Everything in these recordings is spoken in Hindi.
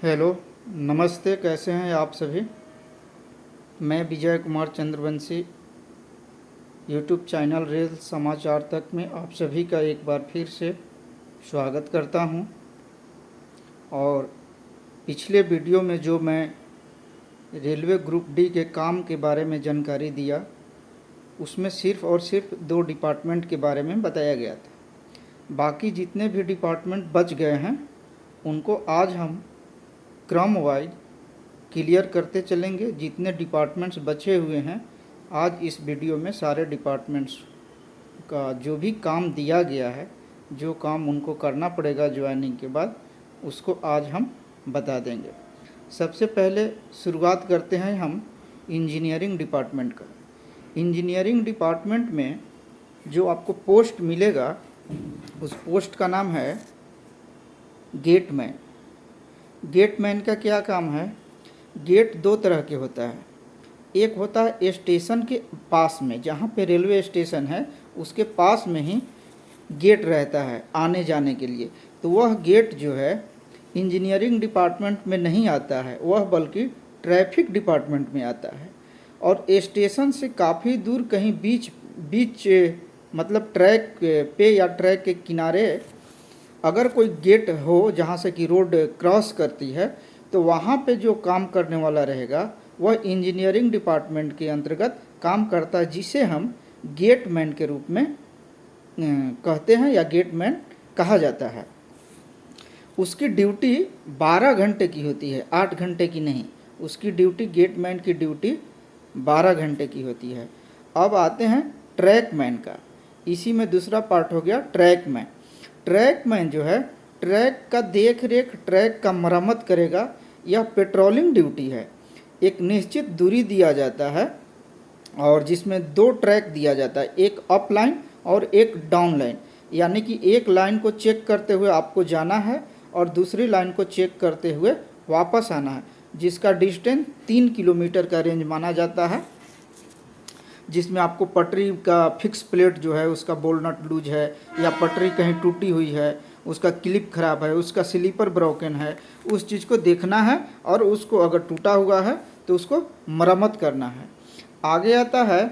हेलो, नमस्ते। कैसे हैं आप सभी? मैं विजय कुमार चंद्रवंशी यूट्यूब चैनल रेल समाचार तक में आप सभी का एक बार फिर से स्वागत करता हूं। और पिछले वीडियो में जो मैं रेलवे ग्रुप डी के काम के बारे में जानकारी दिया, उसमें सिर्फ़ और सिर्फ 2 डिपार्टमेंट के बारे में बताया गया था। बाकी जितने भी डिपार्टमेंट बच गए हैं उनको आज हम क्रम वाइज क्लियर करते चलेंगे। जितने डिपार्टमेंट्स बचे हुए हैं, आज इस वीडियो में सारे डिपार्टमेंट्स का जो भी काम दिया गया है, जो काम उनको करना पड़ेगा ज्वाइनिंग के बाद, उसको आज हम बता देंगे। सबसे पहले शुरुआत करते हैं हम इंजीनियरिंग डिपार्टमेंट का। इंजीनियरिंग डिपार्टमेंट में जो आपको पोस्ट मिलेगा, उस पोस्ट का नाम है गेटमैन। गेटमैन का क्या काम है? गेट 2 तरह के होता है। एक होता है स्टेशन के पास में, जहाँ पे रेलवे स्टेशन है उसके पास में ही गेट रहता है आने जाने के लिए। तो वह गेट जो है इंजीनियरिंग डिपार्टमेंट में नहीं आता है, वह बल्कि ट्रैफिक डिपार्टमेंट में आता है। और स्टेशन से काफ़ी दूर कहीं बीच बीच मतलब ट्रैक पे या ट्रैक के किनारे अगर कोई गेट हो जहाँ से कि रोड क्रॉस करती है, तो वहाँ पे जो काम करने वाला रहेगा वह इंजीनियरिंग डिपार्टमेंट के अंतर्गत काम करता है, जिसे हम गेटमैन के रूप में कहते हैं या गेटमैन कहा जाता है। उसकी ड्यूटी 12 घंटे की होती है, 8 घंटे की नहीं। उसकी ड्यूटी, गेटमैन की ड्यूटी 12 घंटे की होती है। अब आते हैं ट्रैकमैन का। इसी में दूसरा पार्ट हो गया ट्रैकमैन। ट्रैकमैन जो है ट्रैक का देख रेख, ट्रैक का मरम्मत करेगा। यह पेट्रोलिंग ड्यूटी है। एक निश्चित दूरी दिया जाता है और जिसमें 2 ट्रैक दिया जाता है, एक अप लाइन और एक डाउन लाइन। यानी कि एक लाइन को चेक करते हुए आपको जाना है और दूसरी लाइन को चेक करते हुए वापस आना है, जिसका डिस्टेंस 3 किलोमीटर का रेंज माना जाता है। जिसमें आपको पटरी का फिक्स प्लेट जो है उसका बोल नट लूज है, या पटरी कहीं टूटी हुई है, उसका क्लिप खराब है, उसका स्लीपर ब्रोकन है, उस चीज़ को देखना है और उसको अगर टूटा हुआ है तो उसको मरम्मत करना है। आगे आता है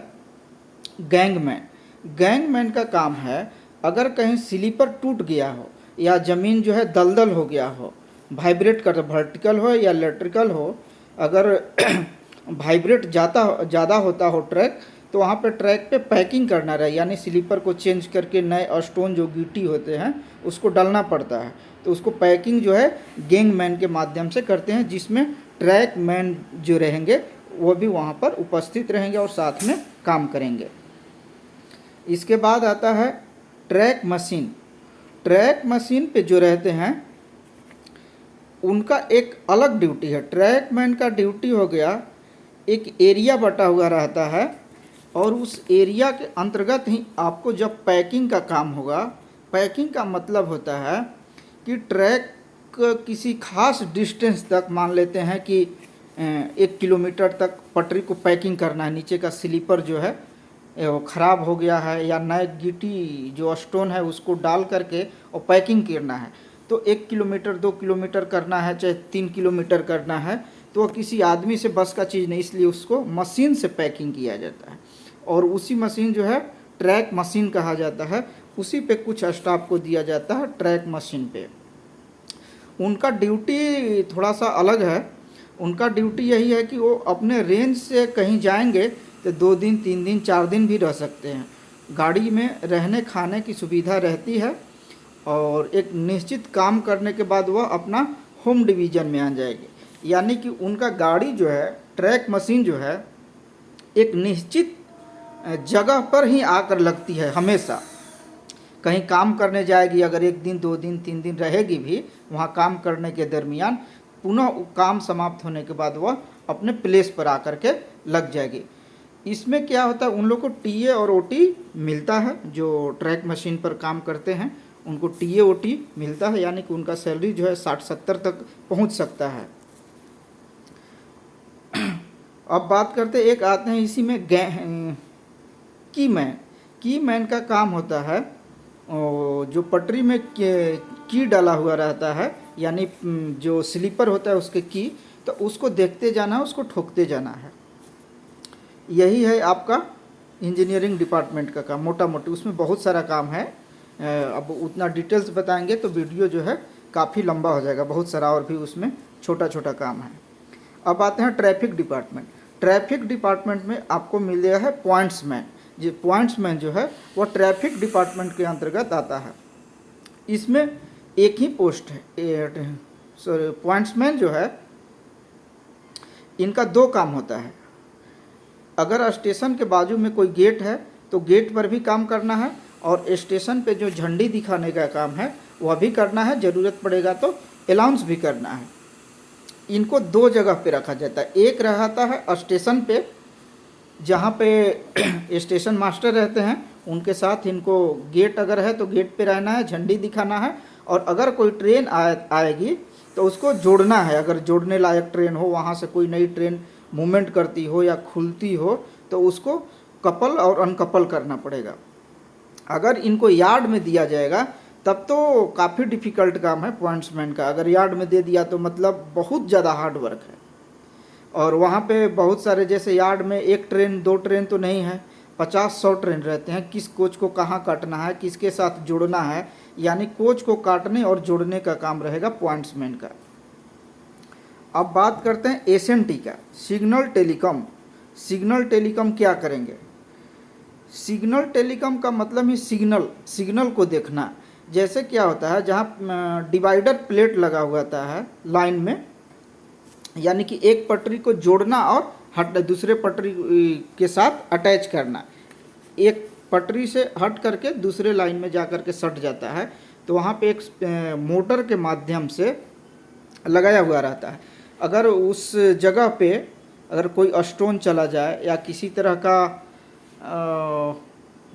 गैंगमैन। गैंगमैन का काम है, अगर कहीं स्लीपर टूट गया हो या ज़मीन जो है दलदल हो गया हो, वाइब्रेट कर, वर्टिकल हो या इलेक्ट्रिकल हो, अगर वाइब्रेट ज़्यादा होता हो ट्रैक, तो वहाँ पे ट्रैक पे पैकिंग करना रहे, यानी स्लीपर को चेंज करके नए स्टोन जो गिट्टी होते हैं उसको डालना पड़ता है। तो उसको पैकिंग जो है गैंगमैन के माध्यम से करते हैं, जिसमें ट्रैकमैन जो रहेंगे वो भी वहाँ पर उपस्थित रहेंगे और साथ में काम करेंगे। इसके बाद आता है ट्रैक मशीन। ट्रैक मशीन पे जो रहते हैं उनका एक अलग ड्यूटी है। ट्रैकमैन का ड्यूटी हो गया, एक एरिया बटा हुआ रहता है और उस एरिया के अंतर्गत ही आपको जब पैकिंग का काम होगा, पैकिंग का मतलब होता है कि ट्रैक किसी खास डिस्टेंस तक, मान लेते हैं कि 1 किलोमीटर तक पटरी को पैकिंग करना है, नीचे का स्लीपर जो है वो ख़राब हो गया है या नए गिट्टी जो स्टोन है उसको डाल करके और पैकिंग करना है, तो 1 किलोमीटर 2 किलोमीटर करना है, चाहे 3 किलोमीटर करना है, तो किसी आदमी से बस का चीज़ नहीं, इसलिए उसको मशीन से पैकिंग किया जाता है। और उसी मशीन जो है ट्रैक मशीन कहा जाता है। उसी पे कुछ स्टाफ को दिया जाता है ट्रैक मशीन पे। उनका ड्यूटी थोड़ा सा अलग है। उनका ड्यूटी यही है कि वो अपने रेंज से कहीं जाएंगे तो 2 दिन 3 दिन 4 दिन भी रह सकते हैं। गाड़ी में रहने खाने की सुविधा रहती है और एक निश्चित काम करने के बाद वह अपना होम डिवीज़न में आ जाएगी। यानी कि उनका गाड़ी जो है, ट्रैक मशीन जो है, एक निश्चित जगह पर ही आकर लगती है हमेशा। कहीं काम करने जाएगी, अगर 1 दिन 2 दिन 3 दिन रहेगी भी वहाँ काम करने के दरमियान, पुनः काम समाप्त होने के बाद वह अपने प्लेस पर आकर के लग जाएगी। इसमें क्या होता है, उन लोग को टीए और ओटी मिलता है। जो ट्रैक मशीन पर काम करते हैं उनको टीए ओटी मिलता है, यानी कि उनका सैलरी जो है 60-70 तक पहुंच सकता है। अब बात करते, एक आते हैं इसी में कीमैन। कीमैन का काम होता है, जो पटरी में की डाला हुआ रहता है, यानी जो स्लीपर होता है उसके की, तो उसको देखते जाना है, उसको ठोकते जाना है। यही है आपका इंजीनियरिंग डिपार्टमेंट का काम, मोटा मोटी। उसमें बहुत सारा काम है, अब उतना डिटेल्स बताएंगे तो वीडियो जो है काफ़ी लंबा हो जाएगा, बहुत सारा और भी उसमें छोटा छोटा काम है। अब आते हैं ट्रैफिक डिपार्टमेंट। ट्रैफिक डिपार्टमेंट में आपको मिल गया है पॉइंट्समैन। जो पॉइंट्समैन जो है वह ट्रैफिक डिपार्टमेंट के अंतर्गत आता है। इसमें एक ही पोस्ट है, सॉरी, पॉइंट्समैन जो है इनका दो काम होता है। अगर स्टेशन के बाजू में कोई गेट है तो गेट पर भी काम करना है, और स्टेशन पे जो झंडी दिखाने का काम है वह भी करना है, ज़रूरत पड़ेगा तो अनाउंस भी करना है। इनको दो जगह पे रखा जाता है। एक रहता है स्टेशन पे, जहाँ पे स्टेशन मास्टर रहते हैं, उनके साथ इनको गेट अगर है तो गेट पे रहना है, झंडी दिखाना है, और अगर कोई ट्रेन आएगी तो उसको जोड़ना है। अगर जोड़ने लायक ट्रेन हो, वहाँ से कोई नई ट्रेन मूवमेंट करती हो या खुलती हो, तो उसको कपल और अनकपल करना पड़ेगा। अगर इनको यार्ड में दिया जाएगा तब तो काफ़ी डिफ़िकल्ट काम है पॉइंट्समैन का। अगर यार्ड में दे दिया तो मतलब बहुत ज़्यादा हार्ड वर्क है, और वहाँ पे बहुत सारे, जैसे यार्ड में एक ट्रेन दो ट्रेन तो नहीं है, 50-100 ट्रेन रहते हैं। किस कोच को कहाँ काटना है, किसके साथ जोड़ना है, यानी कोच को काटने और जोड़ने का काम रहेगा पॉइंट्समैन का। अब बात करते हैं एसएनटी का, सिग्नल टेलीकॉम। सिग्नल टेलीकॉम क्या करेंगे? सिग्नल टेलीकॉम का मतलब ही सिग्नल को देखना। जैसे क्या होता है, जहाँ डिवाइडर प्लेट लगा हुआ होता है लाइन में, यानी कि एक पटरी को जोड़ना और दूसरे पटरी के साथ अटैच करना। एक पटरी से हट करके दूसरे लाइन में जा कर के सट जाता है, तो वहाँ पे एक मोटर के माध्यम से लगाया हुआ रहता है। अगर उस जगह पे अगर कोई स्टोन चला जाए या किसी तरह का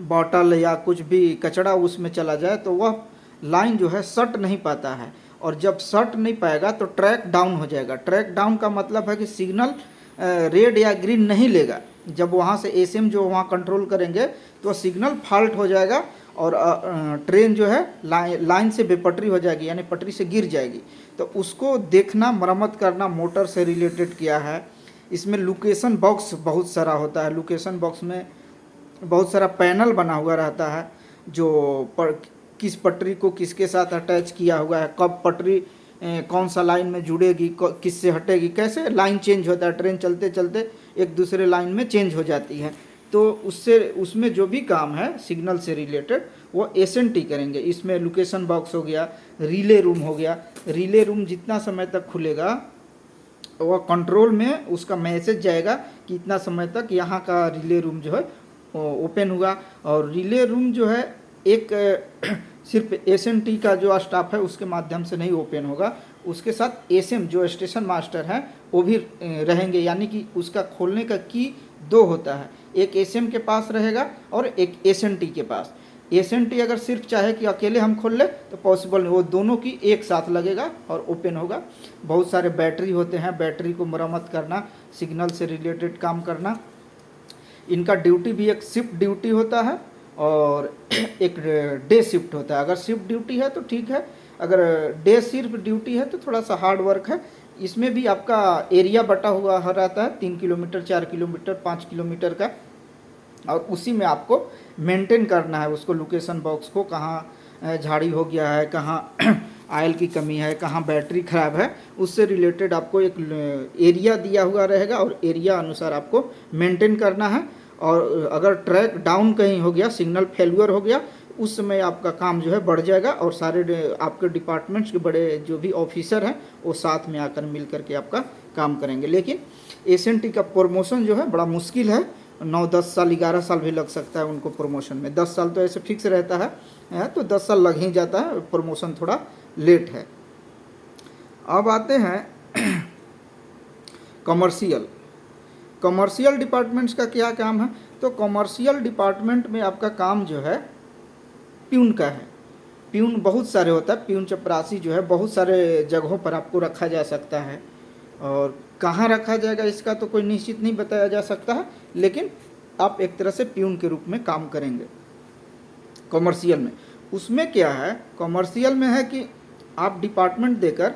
बॉटल या कुछ भी कचरा उसमें चला जाए, तो वह लाइन जो है सट नहीं पाता है, और जब सट नहीं पाएगा तो ट्रैक डाउन हो जाएगा। ट्रैक डाउन का मतलब है कि सिग्नल रेड या ग्रीन नहीं लेगा। जब वहाँ से एसएम जो वहाँ कंट्रोल करेंगे तो सिग्नल फॉल्ट हो जाएगा, और ट्रेन जो है लाइन से बेपटरी हो जाएगी, यानी पटरी से गिर जाएगी। तो उसको देखना, मरम्मत करना, मोटर से रिलेटेड किया है। इसमें लोकेशन बॉक्स बहुत सारा होता है। लोकेशन बॉक्स में बहुत सारा पैनल बना हुआ रहता है, जो किस पटरी को किसके साथ अटैच किया हुआ है, कब पटरी कौन सा लाइन में जुड़ेगी, किससे हटेगी, कैसे लाइन चेंज होता है। ट्रेन चलते चलते एक दूसरे लाइन में चेंज हो जाती है, तो उसमें जो भी काम है सिग्नल से रिलेटेड वो एसएनटी करेंगे। इसमें लोकेशन बॉक्स हो गया, रिले रूम हो गया। रिले रूम जितना समय तक खुलेगा वह कंट्रोल में उसका मैसेज जाएगा कि इतना समय तक यहाँ का रिले रूम जो है ओपन हुआ। और रिले रूम जो है एक सिर्फ एसएनटी का जो स्टाफ है उसके माध्यम से नहीं ओपन होगा, उसके साथ एसएम जो स्टेशन मास्टर हैं वो भी रहेंगे। यानी कि उसका खोलने का की दो होता है, एक एसएम के पास रहेगा और एक एसएनटी के पास। एसएनटी अगर सिर्फ चाहे कि अकेले हम खोल ले तो पॉसिबल नहीं, वो दोनों की एक साथ लगेगा और ओपन होगा। बहुत सारे बैटरी होते हैं, बैटरी को मरम्मत करना, सिग्नल से रिलेटेड काम करना। इनका ड्यूटी भी एक शिफ्ट ड्यूटी होता है और एक डे शिफ्ट होता है। अगर शिफ्ट ड्यूटी है तो ठीक है, अगर डे सिर्फ ड्यूटी है तो थोड़ा सा हार्ड वर्क है। इसमें भी आपका एरिया बटा हुआ रहता है, 3 किलोमीटर, 4 किलोमीटर, 5 किलोमीटर का, और उसी में आपको मेंटेन करना है उसको। लोकेशन बॉक्स को कहाँ झाड़ी हो गया है, कहाँ आयल की कमी है, कहाँ बैटरी ख़राब है, उससे रिलेटेड आपको एक एरिया दिया हुआ रहेगा और एरिया अनुसार आपको मेंटेन करना है। और अगर ट्रैक डाउन कहीं हो गया, सिग्नल फेल्यूर हो गया, उस समय आपका काम जो है बढ़ जाएगा और सारे आपके डिपार्टमेंट्स के बड़े जो भी ऑफिसर हैं वो साथ में आकर मिल करके आपका काम करेंगे। लेकिन एसएनटी का प्रमोशन जो है बड़ा मुश्किल है, 9-10 साल, 11 साल भी लग सकता है उनको प्रमोशन में। 10 साल तो ऐसे फिक्स रहता है, तो 10 साल लग ही जाता है, प्रमोशन थोड़ा लेट है। अब आते हैं कमर्शियल डिपार्टमेंट्स का क्या काम है। तो कमर्शियल डिपार्टमेंट में आपका काम जो है प्यून का है। प्यून बहुत सारे होता है, प्यून चपरासी जो है बहुत सारे जगहों पर आपको रखा जा सकता है, और कहाँ रखा जाएगा इसका तो कोई निश्चित नहीं बताया जा सकता है, लेकिन आप एक तरह से प्यून के रूप में काम करेंगे कमर्शियल में। उसमें क्या है, कॉमर्शियल में है कि आप डिपार्टमेंट देकर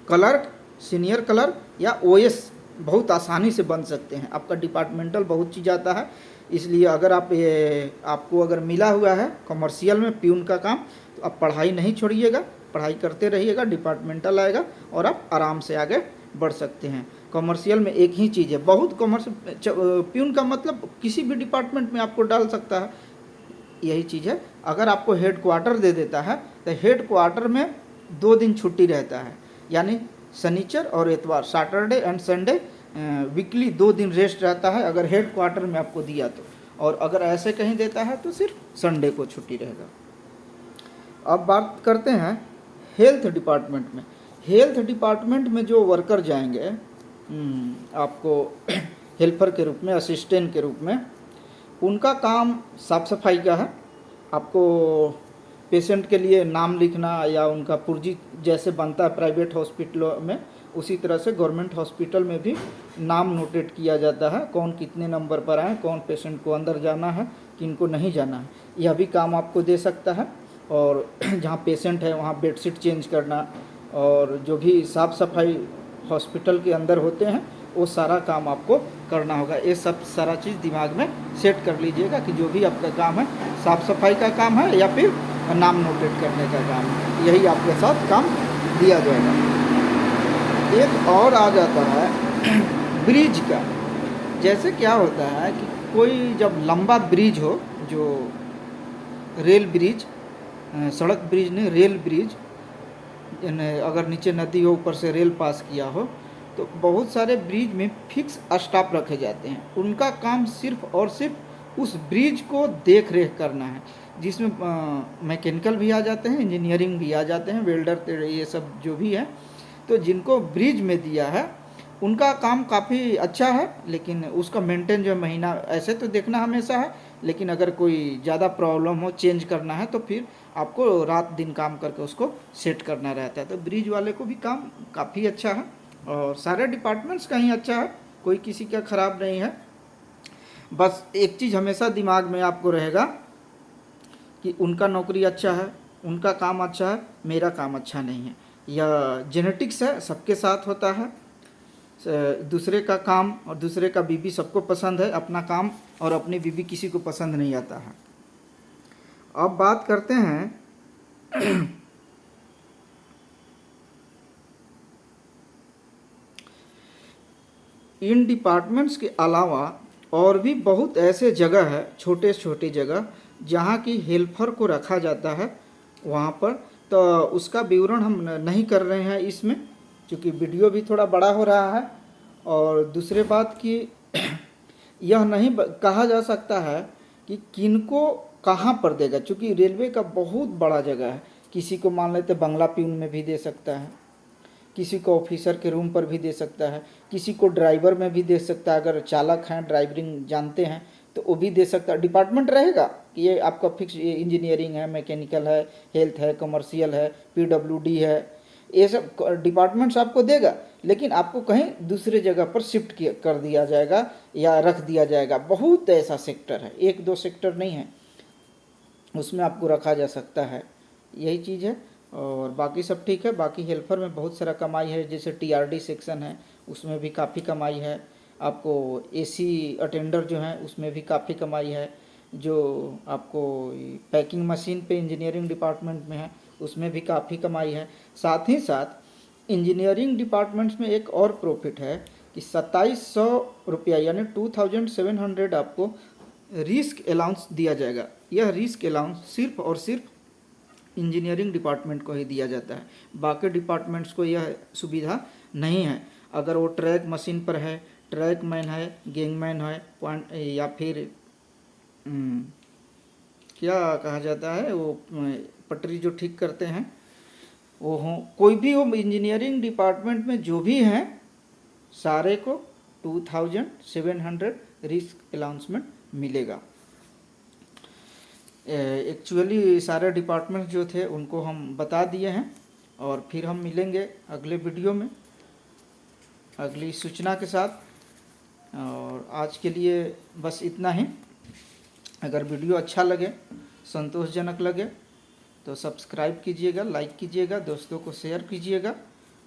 क्लर्क, सीनियर क्लर्क या ओएस बहुत आसानी से बन सकते हैं। आपका डिपार्टमेंटल बहुत चीज़ आता है, इसलिए अगर आप आपको अगर मिला हुआ है कॉमर्शियल में प्यून का काम, तो आप पढ़ाई नहीं छोड़िएगा, पढ़ाई करते रहिएगा, डिपार्टमेंटल आएगा और आप आराम से आगे बढ़ सकते हैं। कॉमर्शियल में एक ही चीज़ है, बहुत प्यून का मतलब किसी भी डिपार्टमेंट में आपको डाल सकता है, यही चीज़ है। अगर आपको हेड क्वार्टर दे देता है तो हेड क्वार्टर में 2 दिन छुट्टी रहता है, यानी शनिचर और इतवार, सैटरडे एंड संडे वीकली 2 दिन रेस्ट रहता है अगर हेड क्वार्टर में आपको दिया तो, और अगर ऐसे कहीं देता है तो सिर्फ संडे को छुट्टी रहेगा। अब बात करते हैं हेल्थ डिपार्टमेंट में। हेल्थ डिपार्टमेंट में जो वर्कर जाएंगे आपको हेल्पर के रूप में, असिस्टेंट के रूप में, उनका काम साफ़ सफाई का है। आपको पेशेंट के लिए नाम लिखना या उनका पुर्जी जैसे बनता है प्राइवेट हॉस्पिटलों में, उसी तरह से गवर्नमेंट हॉस्पिटल में भी नाम नोटेट किया जाता है, कौन कितने नंबर पर आए, कौन पेशेंट को अंदर जाना है, किन को नहीं जाना है, यह भी काम आपको दे सकता है। और जहाँ पेशेंट है वहाँ बेडशीट चेंज करना और जो भी साफ़ सफाई हॉस्पिटल के अंदर होते हैं वो सारा काम आपको करना होगा। ये सब सारा चीज़ दिमाग में सेट कर लीजिएगा कि जो भी आपका काम है, साफ़ सफाई का काम है या फिर नाम नोटेट करने का काम है, यही आपके साथ काम दिया जाएगा। एक और आ जाता है ब्रिज का। जैसे क्या होता है कि कोई जब लंबा ब्रिज हो, जो रेल ब्रिज, सड़क ब्रिज नहीं, रेल ब्रिज, अगर नीचे नदी हो ऊपर से रेल पास किया हो, तो बहुत सारे ब्रिज में फिक्स स्टाफ रखे जाते हैं। उनका काम सिर्फ और सिर्फ उस ब्रिज को देख रेख करना है, जिसमें मैकेनिकल भी आ जाते हैं, इंजीनियरिंग भी आ जाते हैं, वेल्डर, ये सब जो भी है। तो जिनको ब्रिज में दिया है उनका काम काफ़ी अच्छा है, लेकिन उसका मेंटेन जो महीना ऐसे तो देखना हमेशा है, लेकिन अगर कोई ज़्यादा प्रॉब्लम हो, चेंज करना है, तो फिर आपको रात दिन काम करके उसको सेट करना रहता है। तो ब्रिज वाले को भी काम काफ़ी अच्छा है और सारे डिपार्टमेंट्स का ही अच्छा है, कोई किसी का ख़राब नहीं है। बस एक चीज़ हमेशा दिमाग में आपको रहेगा कि उनका नौकरी अच्छा है, उनका काम अच्छा है, मेरा काम अच्छा नहीं है। यह जेनेटिक्स है, सबके साथ होता है। दूसरे का काम और दूसरे का बीबी सबको पसंद है, अपना काम और अपनी बीबी किसी को पसंद नहीं आता है। अब बात करते हैं इन डिपार्टमेंट्स के अलावा और भी बहुत ऐसे जगह है, छोटे छोटे जगह, जहाँ की हेल्पर को रखा जाता है वहाँ पर। तो उसका विवरण हम नहीं कर रहे हैं इसमें, क्योंकि वीडियो भी थोड़ा बड़ा हो रहा है। और दूसरे बात कि यह नहीं कहा जा सकता है कि किनको कहाँ पर देगा, क्योंकि रेलवे का बहुत बड़ा जगह है। किसी को मान लेते बंगला प्यून में भी दे सकता है, किसी को ऑफिसर के रूम पर भी दे सकता है, किसी को ड्राइवर में भी दे सकता है, अगर चालक हैं, ड्राइवरिंग जानते हैं तो वो भी दे सकता है। डिपार्टमेंट रहेगा कि ये आपका फिक्स, ये इंजीनियरिंग है, मैकेनिकल है, हेल्थ है, कमर्शियल है, पीडब्ल्यूडी है, ये सब डिपार्टमेंट्स आपको देगा, लेकिन आपको कहीं दूसरे जगह पर शिफ्ट कर दिया जाएगा या रख दिया जाएगा। बहुत ऐसा सेक्टर है, 1-2 सेक्टर नहीं है, उसमें आपको रखा जा सकता है, यही चीज़ है। और बाकी सब ठीक है। बाकी हेल्पर में बहुत सारा कमाई है, जैसे टीआरडी सेक्शन है उसमें भी काफ़ी कमाई है। आपको एसी अटेंडर जो हैं उसमें भी काफ़ी कमाई है। जो आपको पैकिंग मशीन पे इंजीनियरिंग डिपार्टमेंट में है उसमें भी काफ़ी कमाई है। साथ ही साथ इंजीनियरिंग डिपार्टमेंट्स में एक और प्रॉफिट है कि 2700 रुपया यानी 2700 आपको रिस्क अलाउंस दिया जाएगा। यह रिस्क अलाउंस सिर्फ और सिर्फ इंजीनियरिंग डिपार्टमेंट को ही दिया जाता है, बाकी डिपार्टमेंट्स को यह सुविधा नहीं है। अगर वो ट्रैक मशीन पर है, ट्रैक मैन है, गैंगमैन है, पॉइंट या फिर क्या कहा जाता है वो पटरी जो ठीक करते हैं वो हों, कोई भी हो, इंजीनियरिंग डिपार्टमेंट में जो भी हैं सारे को 2700 रिस्क अलाउंसमेंट मिलेगा। एक्चुअली सारे डिपार्टमेंट जो थे उनको हम बता दिए हैं और फिर हम मिलेंगे अगले वीडियो में अगली सूचना के साथ। और आज के लिए बस इतना ही। अगर वीडियो अच्छा लगे संतोषजनक लगे तो सब्सक्राइब कीजिएगा, लाइक कीजिएगा, दोस्तों को शेयर कीजिएगा।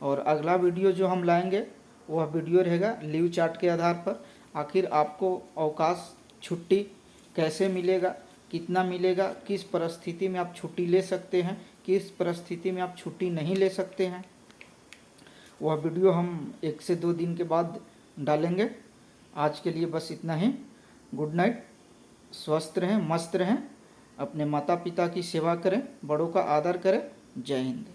और अगला वीडियो जो हम लाएंगे वह वीडियो रहेगा लीव चार्ट के आधार पर। आखिर आपको अवकाश छुट्टी कैसे मिलेगा, कितना मिलेगा, किस परिस्थिति में आप छुट्टी ले सकते हैं, किस परिस्थिति में आप छुट्टी नहीं ले सकते हैं, वह वीडियो हम 1 से 2 दिन के बाद डालेंगे। आज के लिए बस इतना ही। Good night. स्वस्थ रहें, मस्त रहें, अपने माता पिता की सेवा करें, बड़ों का आदर करें। जय हिंद।